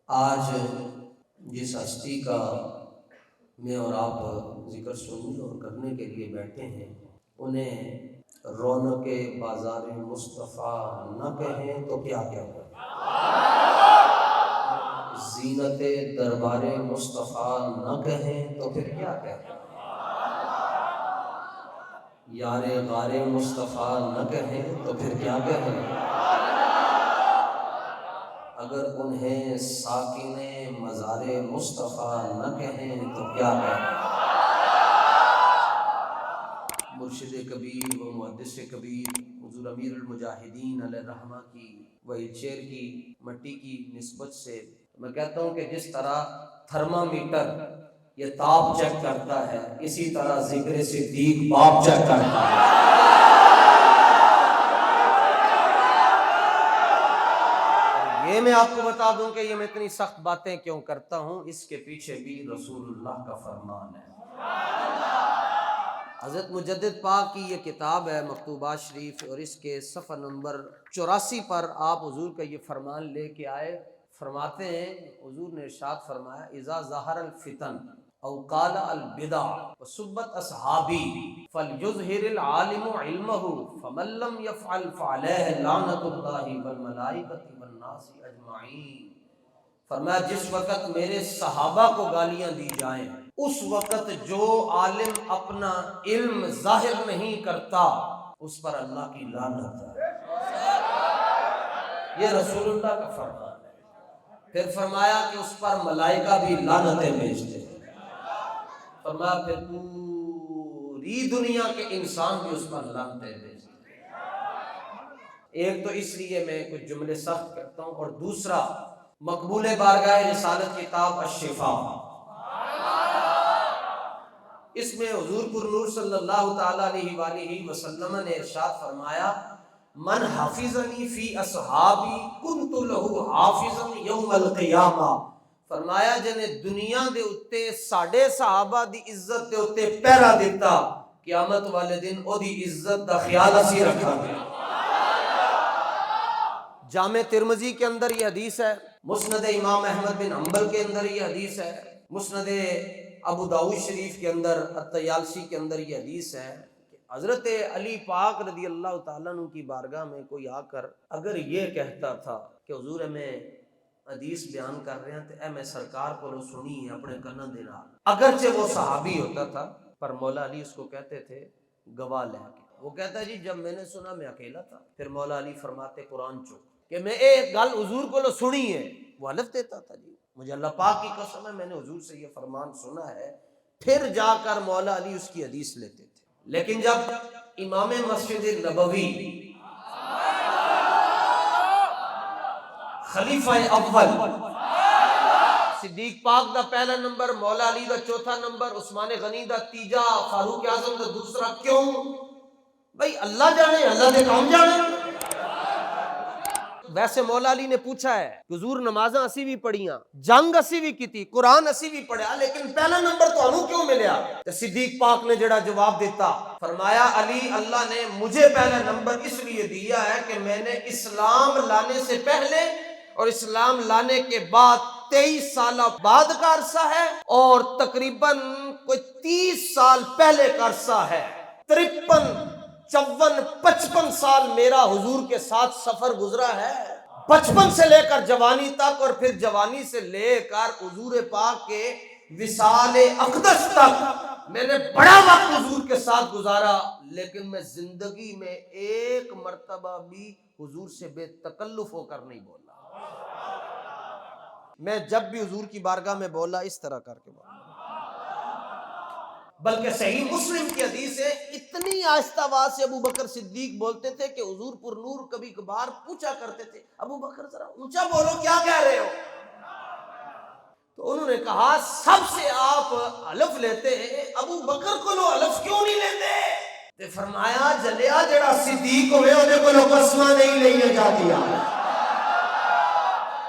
آج جس ہستی کا میں اور آپ ذکر سننے اور کرنے کے لیے بیٹھے ہیں، انہیں رونق بازار مصطفیٰ نہ کہیں تو کیا کہیں، زینت دربار مصطفیٰ نہ کہیں تو پھر کیا کہیں، یار غار مصطفیٰ نہ کہیں تو پھر کیا کہیں، اگر انہیں ساکن مزار مصطفیٰ نہ کہیں تو کیا کہیں۔ مرشد کبیر و محدث کبیر حضور امیر المجاہدین علیہ الرحمہ کی وہی چیر کی مٹی کی نسبت سے میں کہتا ہوں کہ جس طرح تھرمامیٹر یہ تاپ چیک کرتا ہے، اسی طرح ذکر صدیق باپ چیک کرتا ہے۔ یہ میں آپ کو بتا دوں کہ یہ میں اتنی سخت باتیں کیوں کرتا ہوں، اس کے پیچھے بھی رسول اللہ کا فرمان ہے۔ حضرت مجدد پاک کی یہ کتاب ہے مکتوبات شریف، اور اس کے صفحہ نمبر 84 پر آپ حضور کا یہ فرمان لے کے آئے۔ فرماتے ہیں، حضور نے ارشاد فرمایا، اذا ظہر الفتن او قال البدع وسبت اصحابی فلیظہر العالم علمہ فمن لم یفعل فعلیہ لعنۃ اللہ والملائکۃ والناس اجمعین۔ فرمایا جس وقت میرے صحابہ کو گالیاں دی جائیں، اس وقت جو عالم اپنا علم ظاہر نہیں کرتا اس پر اللہ کی لعنت ہے۔ یہ رسول اللہ کا فرمان ہے۔ پھر فرمایا کہ اس پر ملائکہ بھی لعنتیں بھیجتے ہیں۔ فرمایا پھر پوری دنیا کے انسان بھی اس پر لعنتیں بھیجتے ہیں۔ ایک تو اس لیے میں کچھ جملے سخت کرتا ہوں، اور دوسرا مقبول بارگاہ رسالت کتاب الشفا، اس میں حضور پر نور صلی اللہ تعالی علیہ وآلہ وسلم نے ارشاد فرمایا، من حافظنی فی اصحابی کنت لہ حافظا یوم القیامہ۔ فرمایا جنے دنیا دے اتے ساڑے صحابہ دی عزت دے اتے پہرا دیتا، قیامت والے دن او دی عزت دا خیال اسی رکھا گیا۔ جامع ترمذی کے اندر یہ حدیث ہے، مسند امام احمد بن حنبل کے اندر یہ حدیث ہے، مسند ابو داؤد شریف کے اندر الطیالسی کے اندر یہ حدیث ہے کہ حضرت علی پاک رضی اللہ تعالیٰ عنہ کی بارگاہ میں کوئی آ کر اگر یہ کہتا تھا کہ حضور میں حدیث بیان کر رہے ہیں تو اے میں سرکار کو لو سنی ہے اپنے کنن دے نال، اگرچہ وہ صحابی ہوتا تھا پر مولا علی اس کو کہتے تھے گواہ لے کے۔ وہ کہتا ہے جی جب میں نے سنا میں اکیلا تھا۔ پھر مولا علی فرماتے قرآن چو کہ میں ایک گل حضور کو لو سنی ہے، وہ حلف دیتا تھا جی مجھے اللہ پاک کی قسم ہے میں نے حضور سے یہ فرمان سنا ہے۔ پھر جا کر مولا علی اس کی حدیث لیتے تھے۔ لیکن جب امام مسجد نبوی خلیفہ اول صدیق پاک دا پہلا نمبر، مولا علی دا چوتھا نمبر، عثمان غنی دا تیجا، فاروق اعظم دا دوسرا، کیوں بھائی اللہ جانے، اللہ دے کام جانے۔ ویسے مولا علی نے پوچھا ہے حضور نمازاں اسی بھی پڑھیاں، جنگ اسی بھی کیتی، قرآن اسی بھی پڑھیا، لیکن پہلا نمبر تو انہوں کیوں ملیا؟ تو صدیق پاک نے جڑا جواب دیتا، فرمایا علی اللہ نے مجھے پہلا نمبر اس لیے دیا ہے کہ میں نے اسلام لانے سے پہلے اور اسلام لانے کے بعد 23 سالہ بعد کا عرصہ ہے، اور تقریباً کوئی 30 سال پہلے کا عرصہ ہے۔ 53 54 55 سال میرا حضور کے ساتھ سفر گزرا ہے، 55 سے لے کر جوانی تک، اور پھر جوانی سے لے کر حضور پاک کے وصال اقدس تک میں نے بڑا وقت حضور کے ساتھ گزارا، لیکن میں زندگی میں ایک مرتبہ بھی حضور سے بے تکلف ہو کر نہیں بولا۔ میں جب بھی حضور کی بارگاہ میں بولا اس طرح کر کے بولا، بلکہ صحیح مسلم کی حدیث ہے اتنی آہستہ آواز سے ابو بکر صدیق بولتے تھے کہ حضور پر نور کبھی کبھار پوچھا کرتے تھے ابو بکر ذرا اونچا بولو کیا کہہ رہے ہو؟ تو انہوں نے کہا سب سے آپ حلف لیتے ہیں، ابو بکر کو لو حلف کیوں نہیں لیتے؟ تے فرمایا جلیا جڑا صدیق ہوئے انہیں کو لو قسمہ نہیں لئیے جا دیا۔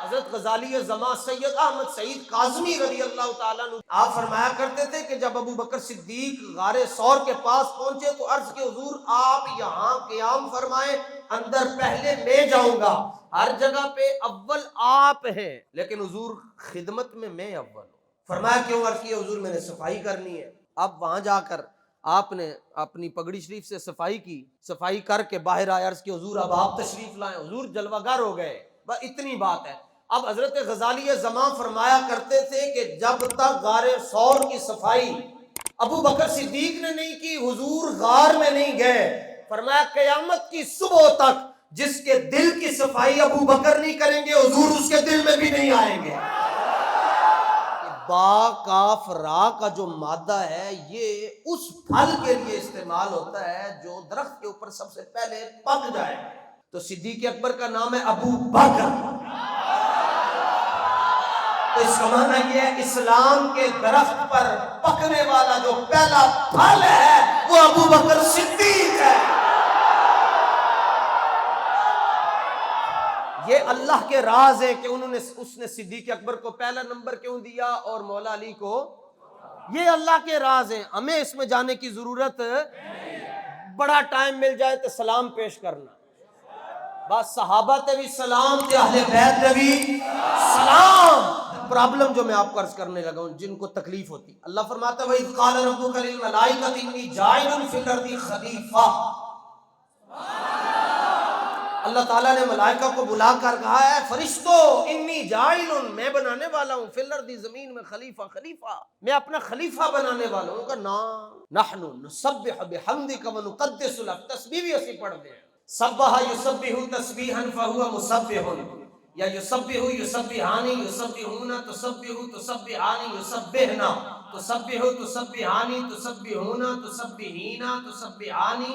حضرت غزالی زمان سید احمد سعید کاظمی رضی اللہ تعالیٰ عنہ آپ فرمایا کرتے تھے کہ جب ابو بکر صدیق غار ثور کے پاس پہنچے تو عرض کہ حضور آپ یہاں قیام فرمائیں، اندر پہلے میں جاؤں گا، ہر جگہ پہ اول آپ ہیں لیکن حضور خدمت میں اول ہوں۔ فرمایا کیوں؟ عرض کیا حضور میں نے صفائی کرنی ہے۔ اب وہاں جا کر آپ نے اپنی پگڑی شریف سے صفائی کی، صفائی کر کے باہر آئے، عرض کہ حضور اب آپ تشریف لائیں۔ حضور جلوہ گر ہو گئے، بس اتنی بات ہے۔ اب حضرت غزالی زمان فرمایا کرتے تھے کہ جب تک غار ثور کی صفائی ابو بکر صدیق نے نہیں کی، حضور غار میں نہیں گئے۔ فرمایا قیامت کی صبح تک جس کے دل کی صفائی ابو بکر نہیں کریں گے، حضور اس کے دل میں بھی نہیں آئیں گے۔ با کاف را کا جو مادہ ہے یہ اس پھل کے لیے استعمال ہوتا ہے جو درخت کے اوپر سب سے پہلے پک جائے۔ تو صدیق اکبر کا نام ہے ابو بکر، تو اس کا معنی یہ ہے اسلام کے درخت پر پکنے والا جو پہلا پھل ہے وہ ابو بکر صدیق ہے۔ یہ اللہ کے راز ہے کہ اس نے صدیق اکبر کو پہلا نمبر کیوں دیا اور مولا علی کو، یہ اللہ کے راز ہیں، ہمیں اس میں جانے کی ضرورت۔ بڑا ٹائم مل جائے تو سلام پیش کرنا، بس صحابہ تے بھی سلام تے اہل بیت تے بھی سلام۔ پرابلم جو میں آپ کو عرض کرنے لگا ہوں جن کو تکلیف ہوتی، اللہ فرماتا ہے وَإِذْ قَالَ رَبُّكَ لِلْمَلَائِكَةِ إِنِّي جَاعِلٌ فِي الْأَرْضِ خَلِيفَةً۔ اللہ تعالیٰ نے ملائکہ کو بلا کر کہا ہے فرشتو انی جاعل، میں بنانے والا ہوں فی الارض، زمین میں خلیفہ، میں اپنا خلیفہ بنانے والا ہوں۔ کا نام نحن نسبح بحمدک ونقدس لک، تسبیح بھی اسی پڑھتے ہیں، سبح یسبح تسبیحا فہو مسبح، یا یسبح یسبحانی یسبحون تسبح تسبحانی یسبحنا تسبح تسبحانی تسبحون تسبحین تسبحانی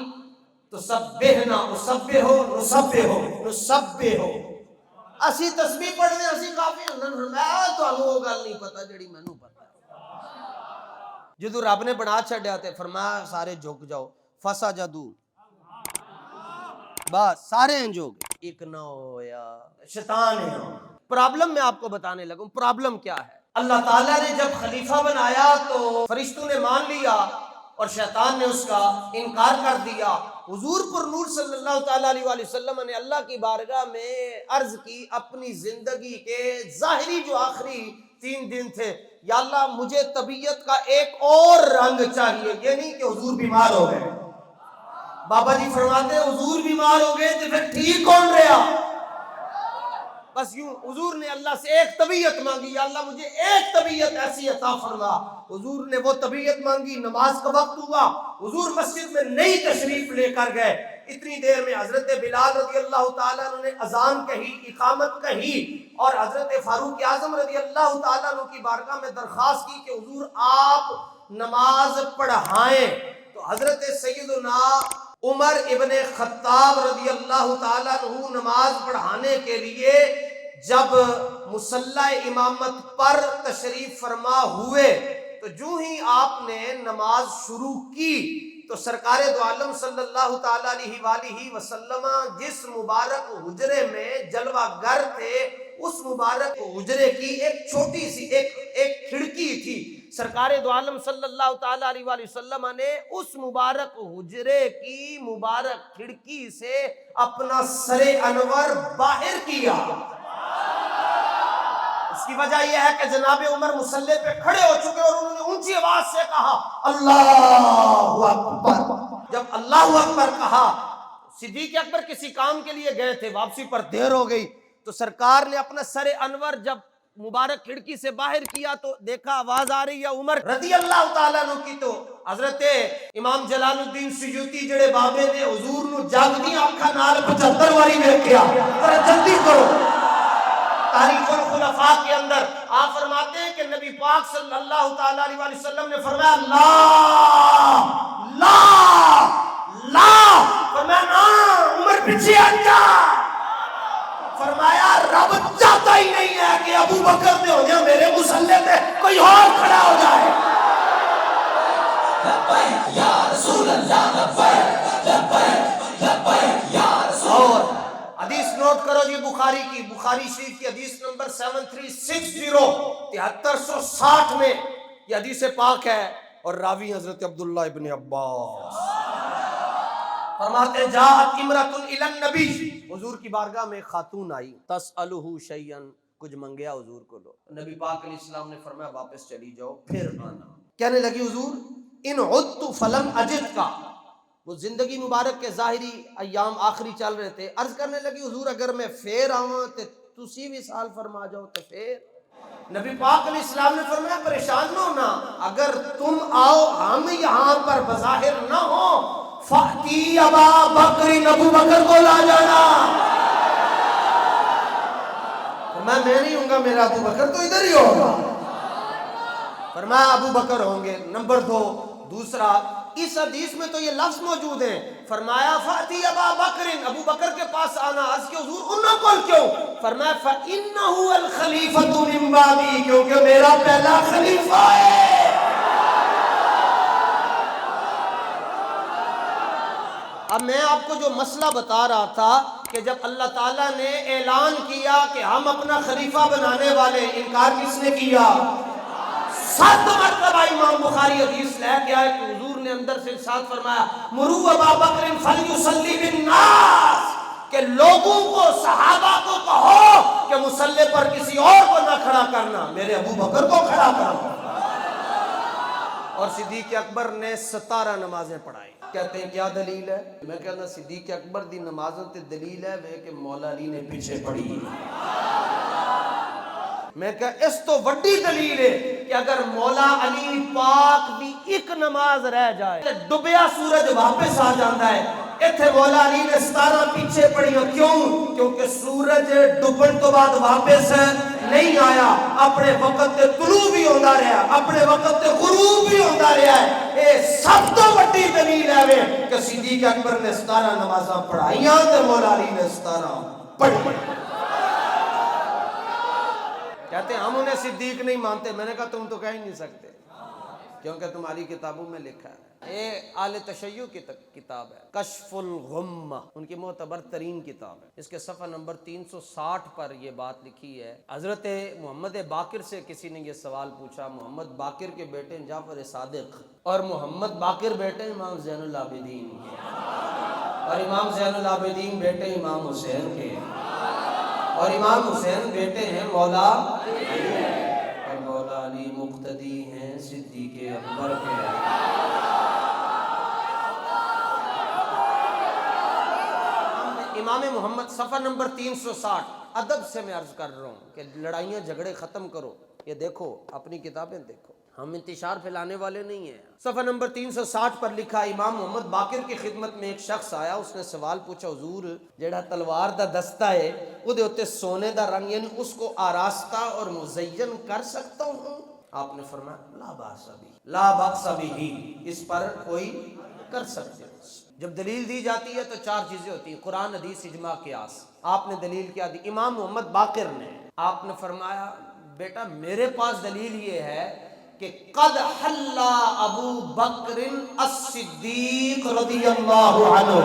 تسبحنا اسبحو نسبحو نسبحو، اسی تسبیح پڑھنے اسی کافی۔ اللہ نے فرمایا تانوں وہ گل نہیں پتہ جڑی مینوں پتہ۔ جدوں رب نے بنا چھڈیا تے فرمایا سارے جھک جاؤ، فسجدوا، بس سارے انج ہو گئے، ایک نہ ہویا، شیطان ہے۔ پرابلم میں آپ کو بتانے لگوں، پرابلم کیا ہے؟ اللہ تعالیٰ نے جب خلیفہ بنایا تو فرشتوں نے مان لیا اور شیطان نے اس کا انکار کر دیا۔ حضور پر نور صلی اللہ تعالیٰ علیہ وآلہ وسلم نے اللہ کی بارگاہ میں عرض کی اپنی زندگی کے ظاہری جو آخری 3 دن تھے، یا اللہ مجھے طبیعت کا ایک اور رنگ چاہیے، یہ نہیں کہ حضور بیمار ہو گئے۔ بابا جی فرماتے ہیں حضور بیمار ہو گئے تو پھر ٹھیک کون رہا؟ بس یوں حضور نے اللہ سے ایک طبیعت مانگی، یا اللہ مجھے ایک طبیعت ایسی عطا فرما۔ حضور نے وہ طبیعت مانگی، نماز کا وقت ہوا، حضور مسجد میں نئی تشریف لے کر گئے۔ اتنی دیر میں حضرت بلال رضی اللہ تعالیٰ عنہ نے اذان کہی، اقامت کہی، اور حضرت فاروق اعظم رضی اللہ تعالیٰ عنہ کی بارگاہ میں درخواست کی کہ حضور آپ نماز پڑھائیں۔ تو حضرت سیدنا عمر ابن خطاب رضی اللہ تعالیٰ عنہ نماز پڑھانے کے لیے جب مصلی امامت پر تشریف فرما ہوئے تو جو ہی آپ نے نماز شروع کی تو سرکار دو عالم صلی اللہ تعالیٰ علیہ وآلہ وسلم جس مبارک حجرے میں جلوہ گر تھے اس مبارک حجرے کی ایک چھوٹی سی ایک کھڑکی تھی۔ سرکار دو عالم صلی اللہ تعالیٰ علیہ وآلہ وسلم نے اس مبارک حجرے کی مبارک کھڑکی سے اپنا سر انور باہر کیا۔ اس کی وجہ یہ ہے کہ جناب عمر مصلی پہ کھڑے ہو چکے اور انہوں نے اونچی آواز سے کہا اللہ اکبر۔ جب اللہ اکبر کہا، صدیق اکبر کسی کام کے لیے گئے تھے، واپسی پر دیر ہو گئی تو سرکار نے اپنا سر انور جب مبارک کھڑکی سے باہر کیا تو دیکھا آواز آ رہی ہے عمر رضی اللہ تعالیٰ عنہ کی۔ تو حضرت امام جلال الدین سیوطی جڑے بابے نے حضور نو جاگدی آنکھاں نال 75 واری ویکھیا، ذرا جلدی کرو۔ تاریخ الخلفاء کے اندر آپ فرماتے ہیں کہ نبی پاک صلی اللہ تعالیٰ علیہ وآلہ وسلم نے فرمایا لا لا لا، فرمایا نا عمر پیچھے ہٹ جا۔ فرمایا رب چاہتا ہی نہیں ہے کہ ابو بکر نے ہو جائے میرے مصلی پہ کوئی اور کھڑا ہو جائے۔ لبیک یا رسول اللہ لبیک لبیک لبیک یا رسول۔ اور حدیث نوٹ کرو جی بخاری کی، بخاری شریف کی حدیث نمبر 7360 7360 میں یہ حدیث پاک ہے، اور راوی حضرت عبداللہ ابن عباس فرماتے ہیں جاءت امرۃ الی النبی، حضور کی بارگاہ میں خاتون آئی، تسألہ شیئا، کچھ منگیا حضور کو لو، نبی پاک علیہ السلام نے فرمایا واپس چلی جاؤ پھر آنا۔ کہنے لگی حضور ان عدت فلم اجد کا، وہ زندگی مبارک کے ظاہری ایام آخری چل رہے تھے، عرض کرنے لگی حضور اگر میں پھر آواں تے تسی وصال فرما جاؤ تو پھر؟ نبی پاک علیہ السلام نے فرمایا پریشان نہ ہونا، اگر تم آؤ ہم یہاں پر بظاہر نہ ہو، فاتی ابا بکر، ابو بکر کو لا جانا۔ میں نہیں ہوں گا، میرا ابو بکر تو ادھر ہی ہوگا۔ فرمایا ابو بکر ہوں گے۔ نمبر 2، دوسرا، اس حدیث میں تو یہ لفظ موجود ہے، فرمایا فاتی ابا بکر، ابو بکر کے پاس آنا، عرض کہ حضور انہوں کو کیوں؟ فرمایا فَإِنَّهُ الْخَلِيفَةُ مِن بَعْدِي، کیونکہ میرا پہلا خلیفہ ہے۔ اب میں آپ کو جو مسئلہ بتا رہا تھا کہ جب اللہ تعالیٰ نے اعلان کیا کہ ہم اپنا خلیفہ بنانے والے، انکار کس نے کیا؟ 7 مرتبہ امام بخاری حدیث لے کے آئے کہ حضور نے اندر سے ارشاد فرمایا مروا ابا بکر فلیصلی بالناس، کہ لوگوں کو، صحابہ کو کہو کہ مصلی پر کسی اور کو نہ کھڑا کرنا، میرے ابو بکر کو کھڑا کرنا۔ اور صدیق اکبر نے 17 نمازیں پڑھائی۔ کہتے ہیں کیا دلیل ہے؟ میں کہنا صدیق اکبر دی نمازوں تے دلیل ہے وہ کہ مولا علی نے پیچھے پڑھی۔ میں کہا اس تو وڈی دلیل ہے کہ اگر مولا علی پاک بھی ایک نماز رہ جائے ڈبیا سورج واپس آ جاتا ہے۔ اتھے مولا علی نے 17 پیچھے پڑھیاں، کیوں؟ کیونکہ سورج ڈبن تو بعد واپس نہیں آیا، اپنے وقت تے طلوع بھی ہوتا رہا، اپنے وقت تے غروب بھی ہوتا رہا ہے۔ اے سب تو بڑی دلیل ہے کہ صدیق اکبر نے 17 نمازاں پڑھائیاں تے مولا علی نے 17 پڑھی۔ کہتے ہیں ہم انہیں صدیق نہیں مانتے، میں نے کہا تم تو کہہ ہی نہیں سکتے کیونکہ تمہاری کتابوں میں لکھا ہے۔ یہ آل تشیع کی کتاب ہے، کشف الغمہ، ان کی معتبر ترین کتاب ہے۔ اس کے صفحہ نمبر 360 پر یہ بات لکھی ہے۔ حضرت محمد باقر سے کسی نے یہ سوال پوچھا، محمد باقر کے بیٹے جعفر صادق اور محمد باقر بیٹے امام زین العابدین کے، اور امام زین العابدین بیٹے امام حسین کے، اور امام حسین بیٹے ہیں مولا علی، اور مولا علی مقتدی ہیں صدیق اکبر کے۔ امام محمد، صفحہ نمبر 360، ادب سے میں عرض کر رہا ہوں کہ لڑائیاں جھگڑے ختم کرو، یہ دیکھو اپنی کتابیں دیکھو، ہم انتشار پھیلانے والے نہیں ہیں۔ صفحہ نمبر 360 پر لکھا امام محمد باقر کی خدمت میں ایک شخص آیا، اس نے سوال پوچھا حضور جیڑا تلوار دا دستہ ہے وہ دے ہوتے سونے دا رنگ، یعنی اس کو آراستہ اور مزین کر سکتا ہوں؟ آپ نے فرمایا لا باس بھی، لا باس بھی، اس پر کوئی کر سکتے ہو۔ جب دلیل دی جاتی ہے تو 4 چیزیں ہوتی ہیں، قرآن، حدیث، اجماع، قیاس۔ آپ نے دلیل کیا دی؟ امام محمد باقر نے، آپ نے فرمایا بیٹا میرے پاس دلیل یہ ہے کہ قد حل ابو بکر الصدیق رضی اللہ عنہ،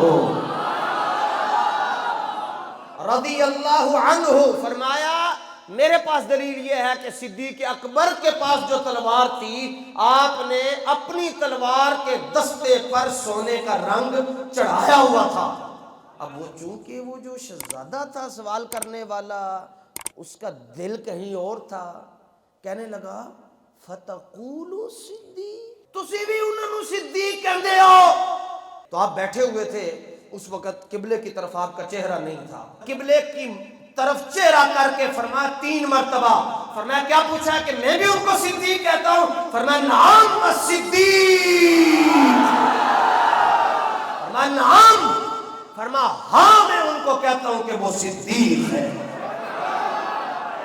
رضی اللہ عنہ، فرمایا میرے پاس دلیل یہ ہے کہ صدیق اکبر کے پاس جو تلوار تھی آپ نے اپنی تلوار کے دستے پر سونے کا رنگ چڑھایا ہوا تھا۔ اب وہ چونکہ وہ جو شہزادہ تھا سوال کرنے والا، اس کا دل کہیں اور تھا، کہنے لگا فتقول صدیق، تسی بھی انہوں نے صدیق کہندے ہو؟ تو آپ بیٹھے ہوئے تھے، اس وقت قبلے کی طرف آپ کا چہرہ نہیں تھا، قبلے کی طرف چہرہ کر کے فرمایا 3 مرتبہ، فرمایا کیا پوچھا ہے کہ میں بھی ان کو صدیق کہتا ہوں؟ فرمایا نعم الصدیق، فرمایا نعم، فرمایا ہاں میں ان کو کہتا ہوں کہ وہ صدیق ہے۔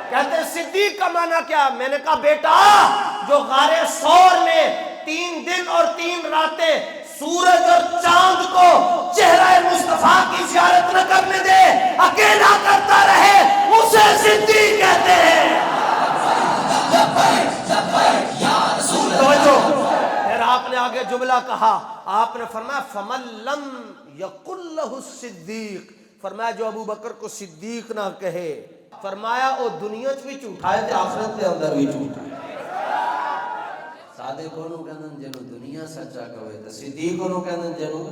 کہتے ہیں صدیق کا معنی کیا؟ میں نے کہا بیٹا جو غار ثور میں 3 دن اور 3 راتیں سورج اور چاند کو چہرہ مصطفیٰ کی زیارت نہ کرنے دے، اکیلا کرتا رہے، اسے صدیق کہتے ہیں۔ پھر آپ نے آگے جملہ کہا، آپ نے فرمایا فَمَن لَّمْ يَقُلْ لَهُ الصِّدِّيقُ فرمایا جو ابو بکر کو صدیق نہ کہے، فرمایا وہ دنیا چ بھی جھوٹا ہے تے آخرت دے اندر بھی جھوٹا ہے۔ صادق انہوں کہندن جنوں دنیا سچا کہے تے صدیق انہوں کہندن جنوں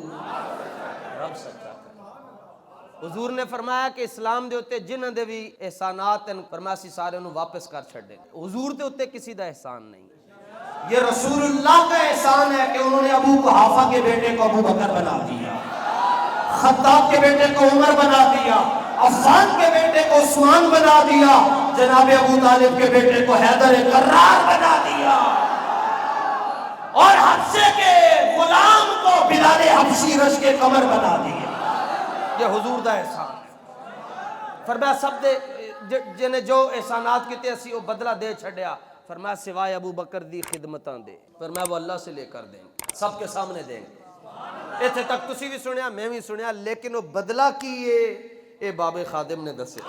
رب سچا کہے۔ حضور نے فرمایا کہ اسلام دے اوتے جنہاں دے بھی احسانات ہیں، فرمایا سی سارے انہوں واپس کر چھڑے۔ حضور دے اوتے کسی دا احسان نہیں، یہ رسول اللہ کا احسان ہے کہ انہوں نے ابو قحافہ کے بیٹے کو ابو بکر بنا دیا، خطاب کے بیٹے کو عمر بنا دیا، عفان کے بیٹے کو عثمان بنا دیا، جناب ابو طالب کے بیٹے کو حیدر کرار بنا دیا، اور حبشے کے غلام کو بلال حبشی رش کے قمر بنا دیا۔ یہ حضور دا احسان ہے۔ فرمایا سب دے جنہیں جو احسانات کیتے اسی وہ بدلہ دے چھڑیا، فرمایا سوائے ابو بکر دی خدمتاں دے، فرمایا وہ اللہ سے لے کر دیں گے، سب کے سامنے دیں گے۔ ایتھے تک تسی بھی سنیا میں بھی سنیا، لیکن وہ بدلہ کیے اے باب خادم نے دسے،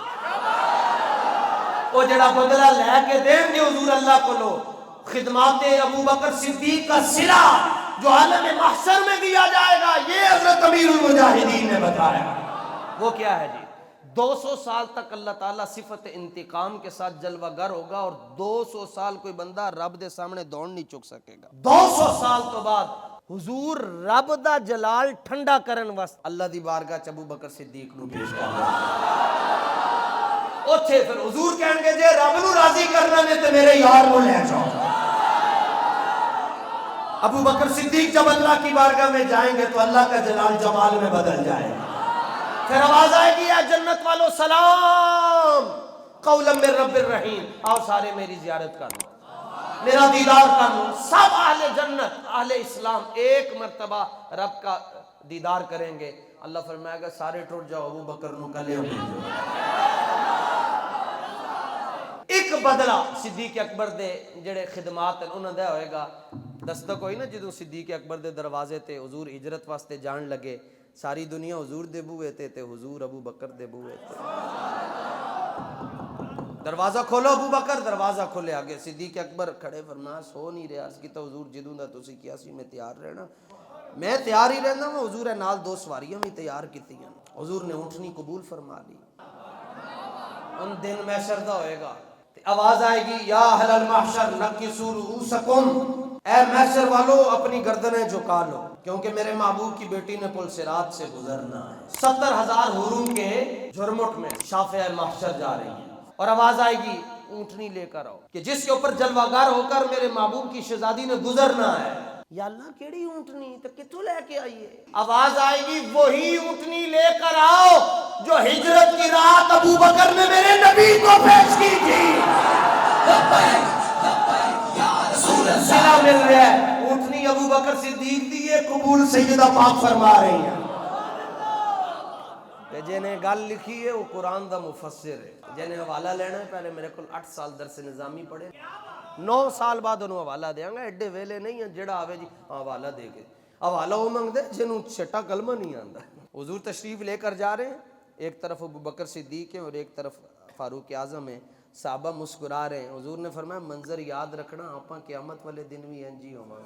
وہ جڑا بدلہ لے کے دیں گے حضور اللہ کو لو، خدمات ابو بکر صدیق کا صلہ جو عالم محشر میں دیا جائے گا، یہ حضرت امیر المجاہدین نے بتایا۔ وہ کیا ہے جی؟ 200 سال تک اللہ تعالیٰ صفت انتقام کے ساتھ جلوہ گر ہوگا، اور 200 سال کوئی بندہ رب دے سامنے دوڑ نہیں چک سکے گا۔ 200 سال تو بعد حضور رب دا جلال ٹھنڈا کرن واسطے اللہ دی بارگاہ چ ابو بکر صدیق نو پیش کر دیا۔ اوتھے پھر حضور کہن گے جے رب نو راضی کرنا نے تے میرے یار نو لے جاؤ۔ ابو بکر صدیق جب اللہ کی بارگاہ میں جائیں گے تو اللہ کا جلال جمال میں بدل جائے گا۔ پھر آواز آئے گی یا جنت والو سلام قولا من رب الرحیم، آؤ سارے میری زیارت کر لو، میرا دیدار کر لو۔ سب اہل جنت اہل اسلام ایک مرتبہ رب کا دیدار کریں گے۔ اللہ فرمائے گا سارے ٹوٹ جاؤ، ابو بکر نو کلے ہو ایک بدلہ صدیق اکبر دے جڑے خدمات ہیں انہوں دے ہوئے گا۔ دستک ہوئی نا جدوں صدیق اکبر دے دروازے تے حضور ہجرت واسطے جان لگے، ساری دنیا حضور دے بوئے تے حضور ابو بکر دے بوئے تے۔ دروازہ کھولو ابو بکر، دروازہ کھولے آگے صدیق اکبر کھڑے، فرمایا سو نہیں رہا اس کی تو حضور جدوں دا تسی کیا سی میں تیار رہنا، میں تیار ہی رہنا ہوں۔ حضور ہے نال 2 سواریاں بھی تیار کیتی ہیں، حضور نے اونٹنی قبول فرما لی۔ ان دن محشر دا ہوئے گا، آواز آئے گی یا اہل المحشر نکسوا رؤوسکم، اے محشر والو اپنی گردنیں جھکا لو، کیونکہ میرے محبوب کی بیٹی نے پل صراط سے گزرنا ہے۔ 70,000 حوروں کے جھرمٹ میں شافع محشر جا رہی ہیں، اور آواز آئے گی اونٹنی لے کر آؤ کہ جس کے اوپر جلوہ گر ہو کر میرے محبوب کی شہزادی نے گزرنا ہے۔ یا اللہ کیڑی اونٹنی تو کتوں لے کے آئیے؟ آواز آئے گی وہی اونٹنی لے کر آؤ جو ہجرت کی رات ابو بکر نے میرے نبی کو پیش کی تھی۔ صلہ مل رہا ہے، اونٹنی ابو بکر صدیق دی ہے، قبول سیدہ پاک فرما رہی ہیں۔ جنہیں گل لکھی ہے وہ قرآن دا مفسر ہے، جنہیں حوالہ لینا ہے پہلے میرے کو 8 سال درس نظامی پڑھے، 9 سال بعد انہوں حوالہ دیا گا، ایڈے ویلے نہیں ہیں جڑا آوے جی حوالہ دے کے حوالہ وہ منگ دے جنہوں چھٹا کلمہ نہیں آندا۔ حضور تشریف لے کر جا رہے ہیں، ایک طرف ابو بکر صدیق ہے اور ایک طرف فاروق اعظم ہے، صحابہ مسکرا رہے ہیں۔ حضور نے فرمایا منظر یاد رکھنا، آپاں قیامت والے دن بھی انجی ہوواں۔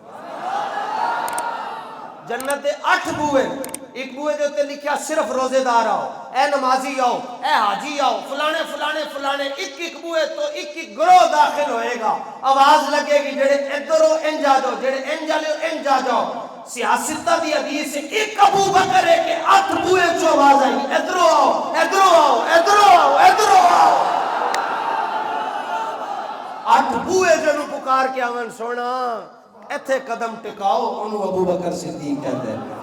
جنت دے 8 بوئے، ایک بوئے دے ہوتے لکھیا صرف روزے دار آؤ، اے نمازی آؤ، اے حاجی آؤ، فلانے فلانے فلانے، ایک بوئے تو ایک گروہ داخل ہوئے گا۔ آواز لگے گی جڑے ادھر ہو انج آ جاؤ، جڑے انج والے ہو انج آ جاؤ۔ سیاستہ دی حدیث سے ایک ابو بکر ہے کہ 8 بوئے چو آواز آئی، ادھر آؤ، ادھر آؤ، ادھر آؤ، ادھر آؤ۔ 8 بوئے جنوں پکار کے آون سونا ایتھے قدم ٹکاؤ، انہوں ابو بکر صدیق کہتے ہیں۔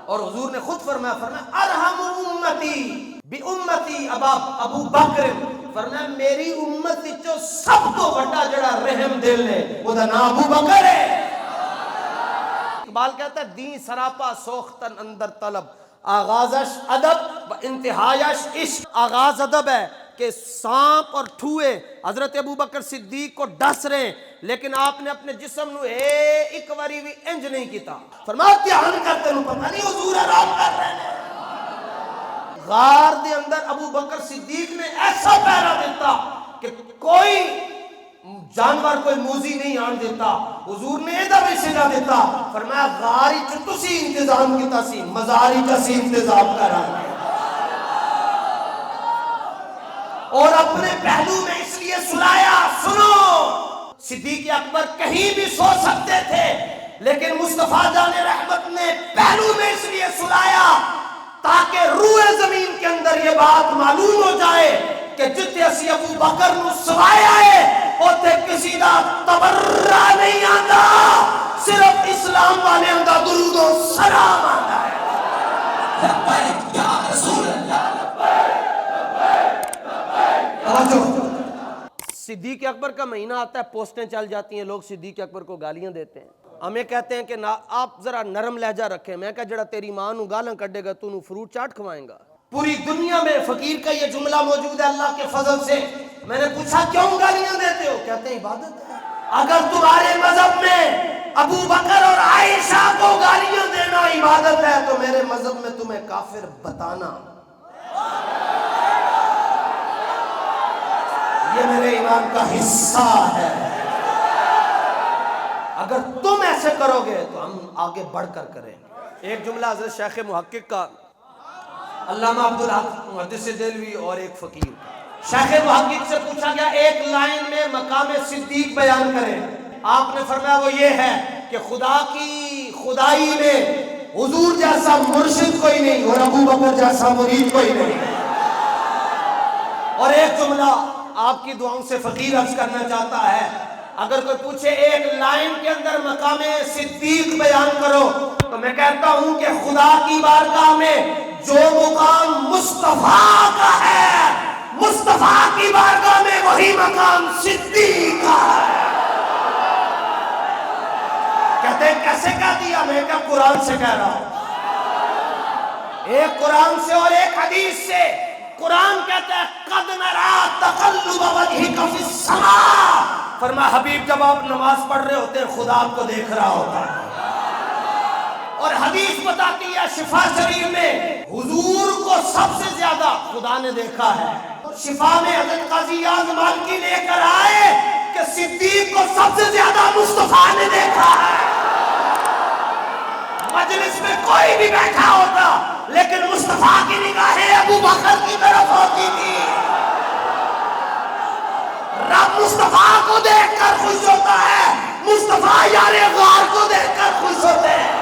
اور حضور نے خود فرمایا ارحم امتی بی امتی ابو بکر، فرمایا میری امت جو سب تو بڑا جڑا رحم دل ہے وہ دا نام ابو بکر ہے۔ اقبال کہتا ہے دین سراپا سوختن اندر طلب، آغازش ادب و انتہایش عشق۔ آغاز ادب ہے کہ سانپ اور ٹھوئے حضرت ابو بکر صدیق کو ڈس رہے ہیں، لیکن آپ نے اپنے جسم نو ایک واری بھی انج نہیں کیتا۔ فرمایا دھیان کرتے نو پتہ نہیں حضور آرام کر رہے ہیں۔ غار دے اندر ابو بکر صدیق نے ایسا پہرا دیتا کہ کوئی جانور کوئی موزی نہیں آن دیتا۔ حضور نے ایدہ بھی سجا دیتا، فرمایا غاری چو تسی انتظام کیتا سی، مزاری چا سی انتظام کر آنے۔ اور اپنے پہلو میں اس لیے سلایا. سنو، صدیق اکبر کہیں بھی سو سکتے تھے، لیکن مصطفیٰ جان رحمت نے پہلو میں اس لیے سلایا تاکہ روئے زمین کے اندر یہ بات معلوم ہو جائے کہ جتنے اسی ابو بکر نو سوائے آئے اوتے کسی دا تبرہ نہیں آتا، صرف اسلام والے آندا درود و سلام آتا ہے. لبیک یا رسول اللہ، صدیق اکبر کا مہینہ آتا ہے، پوسٹیں چل جاتی ہیں، لوگ صدیق اکبر کو گالیاں دیتے ہیں. ہمیں کہتے ہیں کہ آپ ذرا نرم لہجہ رکھیں. میں کہا جڑا تیری ماں نو گالاں کڈے گا تو نو فروٹ چاٹ کھوائیں گا. پوری دنیا میں فقیر کا یہ جملہ موجود ہے اللہ کے فضل سے. میں نے پوچھا کیوں گالیاں دیتے ہو؟ کہتے ہیں عبادت ہے. اگر تمہارے مذہب میں ابو بکر اور عائشہ کو گالیاں دینا عبادت ہے تو میرے مذہب میں تمہیں کافر بتانا یہ میرے ایمان کا حصہ ہے. اگر تم ایسے کرو گے تو ہم آگے بڑھ کر کریں گے. ایک جملہ حضرت شیخ محقق کا، علامہ عبدالحق محدث دہلوی اور ایک فقیر. شیخ محقق سے پوچھا گیا ایک لائن میں مقام صدیق بیان کریں. آپ نے فرمایا وہ یہ ہے کہ خدا کی خدائی میں حضور جیسا مرشد کوئی نہیں اور ابو بکر جیسا مرید کوئی نہیں. اور ایک جملہ آپ کی دعاؤں سے فقیر عرض کرنا چاہتا ہے، اگر کوئی پوچھے ایک لائن کے اندر مقام صدیق بیان کرو تو میں کہتا ہوں کہ خدا کی بارگاہ میں جو مقام مصطفیٰ کا ہے، مصطفیٰ کی بارگاہ میں وہی مقام صدیق کا ہے. کہتے ہیں کیسے کہہ دیا؟ میں کہا قرآن سے کہہ رہا ہوں، ایک قرآن سے اور ایک حدیث سے. قرآن کہتا ہے قد نرا تقلب وجہک فی السماء، فرمایا حبیب جب آپ نماز پڑھ رہے ہوتے ہیں خدا آپ کو دیکھ رہا ہوتا ہے. اور حدیث بتاتی ہے شفا شریف میں حضور کو سب سے زیادہ خدا نے دیکھا ہے. شفا میں حضرت قاضی یاز مالکی لے کر آئے کہ صدیق کو سب سے زیادہ مصطفیٰ نے دیکھا ہے. مجلس میں کوئی بھی بیٹھا ہوتا لیکن مصطفیٰ کی نگاہیں ابو بکر کی طرف ہوتی تھی. رب مصطفیٰ کو دیکھ کر خوش ہوتا ہے، مصطفیٰ یار غار کو دیکھ کر خوش ہوتے ہیں.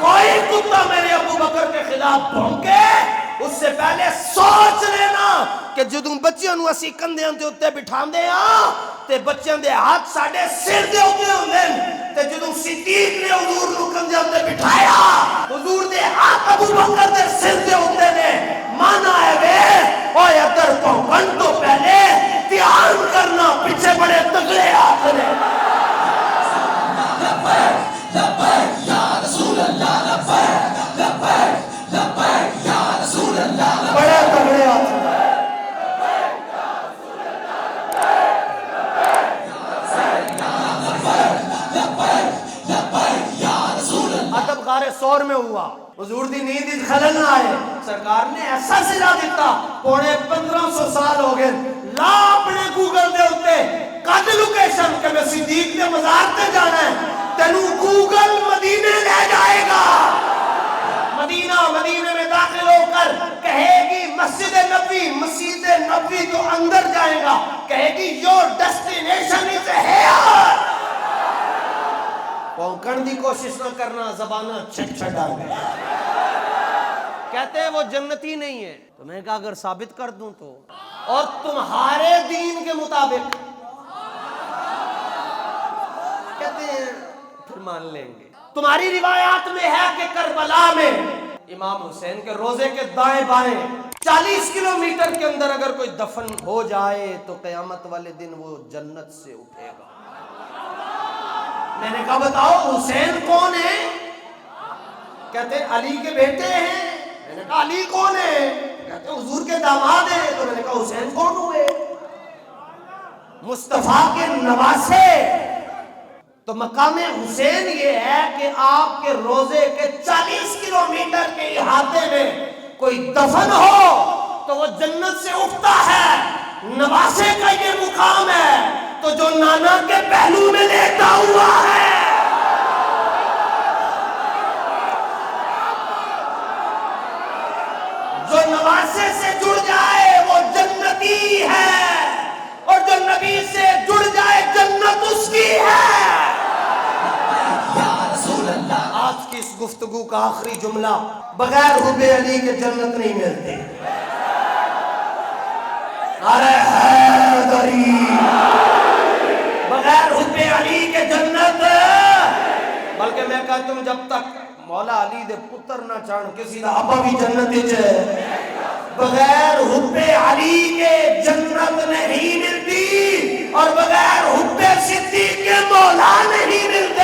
کوئی کتا میرے ابو بکر کے خلاف بھونکے اس سے پہلے سوچ لینا کہ جدوں بچیاں نو اسی کندھیاں دے اوتے بٹھاندے ہاں تے بچیاں دے ہاتھ ساڈے سر دے اوتے ہوندے تے جدوں صدیق نے حضور نو کندھیاں تے بٹھایا حضور دے ہاتھ ابو بکر دے سر دے ہوندے نے. مانا ہے وے اوے ادھر پہنچن تو پہلے دھیان کرنا پیچھے بڑے تگڑے ہاتھ نے. لبیک لبیک یا رسول اللہ، لبیک لبیک لبیک یا رسول اللہ، بڑے تگڑے ہاتھ. ادب غار سور میں ہوا، حضور دی نیند خلل نہ آئے، سرکار نے ایسا سلا دیتا. 1500 سال ہو گئے، لا اپنے گوگل دے ہوتے کد لوکیشن کہ میں صدیق کے مزار تے جانا ہے، تینوں گوگل مدینے لے جائے گا. مدینے میں داخل ہو کر کہے گی مسجد نبوی، مسجد نبوی تو اندر جائے گا، کہے گی یور ڈیسٹینیشن از ہیئر. پونکن دی کوشش نہ کرنا، زبانہ چھٹ ڈال گیا. کہتے ہیں وہ جنتی نہیں ہے. تو میں کہا اگر ثابت کر دوں تو، اور تمہارے دین کے مطابق کہتے ہیں پھر مان لیں گے. تمہاری روایات میں ہے کہ کربلا میں امام حسین کے روزے کے دائیں بائیں 40 کلومیٹر کے اندر اگر کوئی دفن ہو جائے تو قیامت والے دن وہ جنت سے اٹھے گا. میں نے کہا بتاؤ حسین کون ہے؟ کہتے ہیں علی کے بیٹے ہیں. میں نے کہا علی کون ہے؟ کہتے ہیں حضور کے داماد ہیں. تو میں نے کہا حسین کون ہوئے؟ مصطفیٰ کے نواسے. تو مقام حسین یہ ہے کہ آپ کے روزے کے 40 کلومیٹر کے احاطے میں کوئی دفن ہو تو وہ جنت سے اٹھتا ہے. نواسے کا یہ مقام ہے تو جو نانا کے پہلو میں لیٹا ہوا ہے جو نواسے سے جڑ جائے وہ گفتگو کا آخری جملہ، بغیر حب علی کے جنت نہیں ملتی۔ نعرہ حیدری، بغیر حب علی کے جنت، بلکہ میں کہتا ہوں جب تک مولا علی دے پتر نہ چاہن کسی دا ابا بھی جنت وچ ہے، بغیر حب علی کے جنت نہیں ملتی، اور بغیر حب صدیق کے مولا نہیں ملتا۔